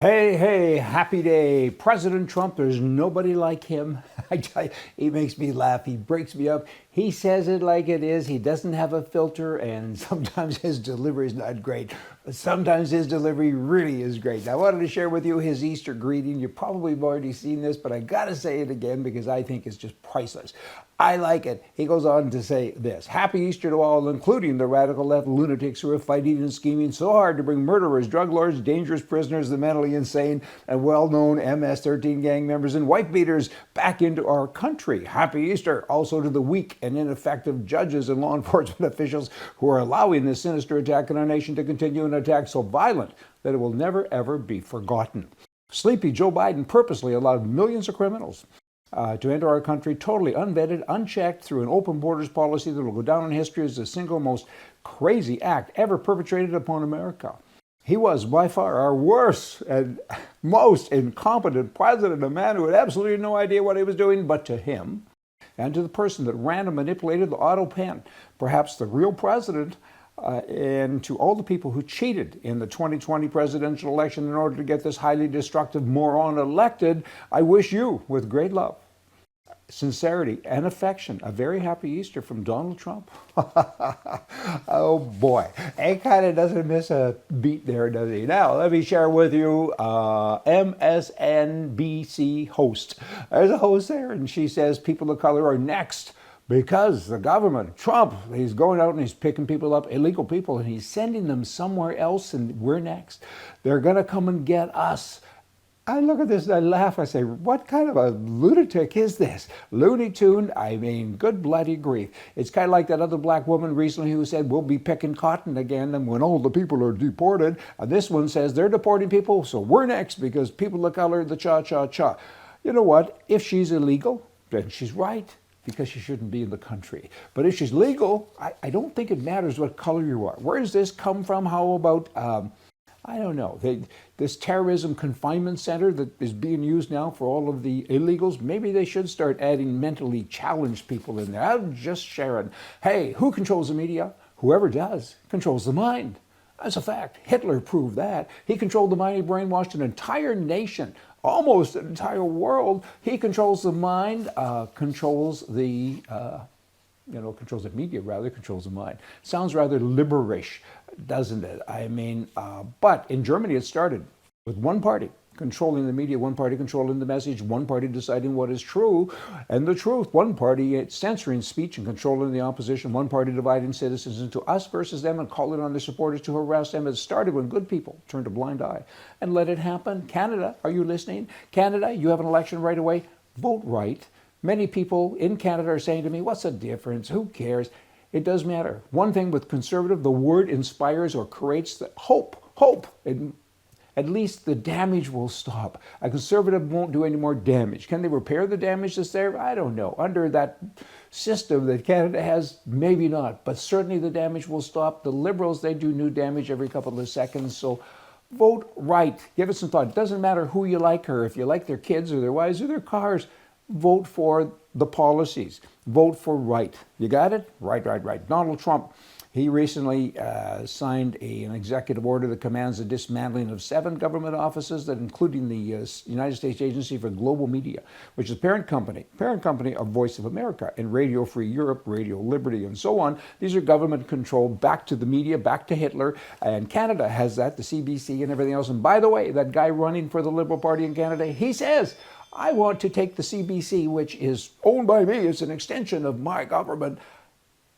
Hey, hey, happy day. President Trump, there's nobody like him. I tell you, he makes me laugh. He breaks me up. He says it like it is. He doesn't have a filter, and sometimes his delivery is not great. But sometimes his delivery really is great. Now, I wanted to share with you his Easter greeting. You probably have already seen this, but I got to say it again because I think it's just priceless. I like it. He goes on to say this: Happy Easter to all, including the radical left lunatics who are fighting and scheming so hard to bring murderers, drug lords, dangerous prisoners, the mentally insane, and well-known MS-13 gang members and wife beaters back into our country. Happy Easter also to the weak and ineffective judges and law enforcement officials who are allowing this sinister attack on our nation to continue, an attack so violent that it will never, ever be forgotten. Sleepy Joe Biden purposely allowed millions of criminals to enter our country totally unvetted, unchecked, through an open borders policy that will go down in history as the single most crazy act ever perpetrated upon America. He was by far our worst and most incompetent president, a man who had absolutely no idea what he was doing. But to him, and to the person that ran and manipulated the auto pen, perhaps the real president, and to all the people who cheated in the 2020 presidential election in order to get this highly destructive moron elected, I wish you, with great love, sincerity, and affection, a very happy Easter from Donald Trump. Oh boy, he kind of doesn't miss a beat there, does he? Now, let me share with you MSNBC Host. There's a host there, and she says people of color are next because the government, Trump, he's going out and he's picking people up, illegal people, and he's sending them somewhere else, and we're next. They're going to come and get us. I look at this and I laugh. I say, what kind of a lunatic is this? Looney Tune? I mean, good bloody grief. It's kind of like that other black woman recently who said, we'll be picking cotton again and when all the people are deported. This one says they're deporting people, so we're next because people of color, the cha-cha-cha. You know what? If she's illegal, then she's right, because she shouldn't be in the country. But if she's legal, I don't think it matters what color you are. Where does this come from? How about, I don't know, this terrorism confinement center that is being used now for all of the illegals? Maybe they should start adding mentally challenged people in there. I'm just sharing. Hey, who controls the media? Whoever does controls the mind. That's a fact. Hitler proved that. He controlled the mind. He brainwashed an entire nation, almost an entire world. He controls the mind, controls the media, rather, controls the mind. Sounds rather liberish, doesn't it? I mean, but in Germany it started with one party controlling the media, one party controlling the message, one party deciding what is true and the truth, one party censoring speech and controlling the opposition, one party dividing citizens into us versus them and calling on their supporters to harass them. It started when good people turned a blind eye and let it happen. Canada, are you listening? Canada, you have an election right away. Vote right. Many people in Canada are saying to me, what's the difference? Who cares? It does matter. One thing with conservative, the word inspires or creates the hope. At least the damage will stop. A conservative won't do any more damage. Can they repair the damage that's there? I don't know. Under that system that Canada has, maybe not. But certainly the damage will stop. The Liberals, they do new damage every couple of seconds. So vote right. Give it some thought. It doesn't matter who you like or if you like their kids or their wives or their cars. Vote for the policies. Vote for right. You got it? Right. Donald Trump, he recently signed an executive order that commands the dismantling of 7 government offices, that including the United States Agency for Global Media, which is parent company of Voice of America and Radio Free Europe, Radio Liberty, and so on. These are government controlled, back to the media, back to Hitler. And Canada has that, the CBC and everything else. And by the way, that guy running for the Liberal Party in Canada, he says, I want to take the CBC, which is owned by me, it's an extension of my government.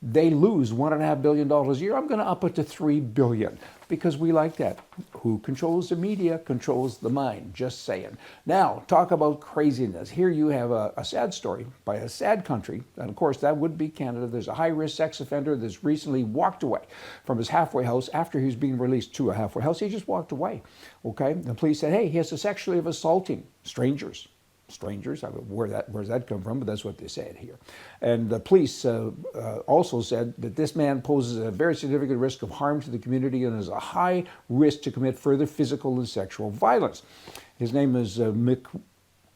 They lose $1.5 billion a year. I'm going to up it to $3 billion because we like that. Who controls the media controls the mind, just saying. Now, talk about craziness. Here you have a sad story by a sad country, and of course that would be Canada. There's a high-risk sex offender that's recently walked away from his halfway house after he was being released to a halfway house. He just walked away, okay? The police said, hey, he has sexually assaulting strangers. Where's that come from? But that's what they said here. And the police also said that this man poses a very significant risk of harm to the community and is a high risk to commit further physical and sexual violence. His name is Mick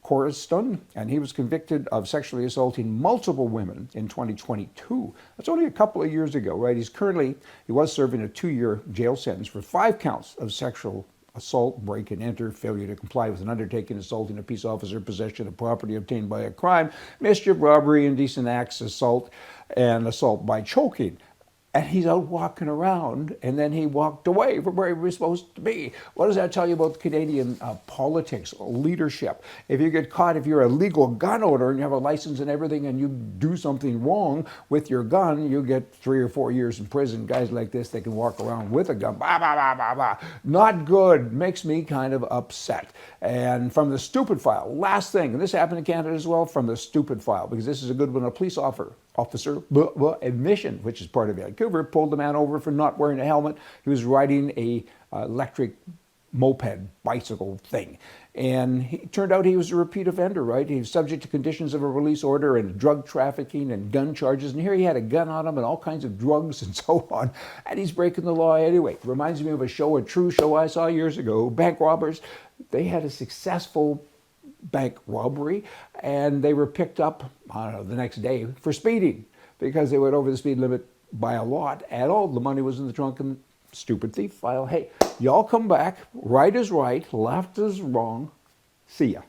Coriston, and he was convicted of sexually assaulting multiple women in 2022. That's only a couple of years ago, right? He was serving a 2-year jail sentence for 5 counts of sexual assault, break and enter, failure to comply with an undertaking, assaulting a peace officer, possession of property obtained by a crime, mischief, robbery, indecent acts, assault, and assault by choking. And he's out walking around, and then he walked away from where he was supposed to be. What does that tell you about Canadian politics, leadership? If you get caught, if you're a legal gun owner and you have a license and everything, and you do something wrong with your gun, you get 3 or 4 years in prison. Guys like this, they can walk around with a gun. Bah, bah, bah, bah, bah. Not good. Makes me kind of upset. And from the stupid file, last thing, and this happened in Canada as well, from the stupid file, because this is a good one, a police officer admission, which is part of Vancouver, pulled the man over for not wearing a helmet. He was riding a electric moped bicycle thing, and it turned out he was a repeat offender, right? He was subject to conditions of a release order and drug trafficking and gun charges, and here he had a gun on him and all kinds of drugs and so on, and he's breaking the law anyway. Reminds me of a true show I saw years ago, bank robbers. They had a successful bank robbery, and they were picked up, I don't know, the next day for speeding because they went over the speed limit by a lot, and all the money was in the trunk and stupid thief file. Hey, y'all come back. Right is right, left is wrong. See ya.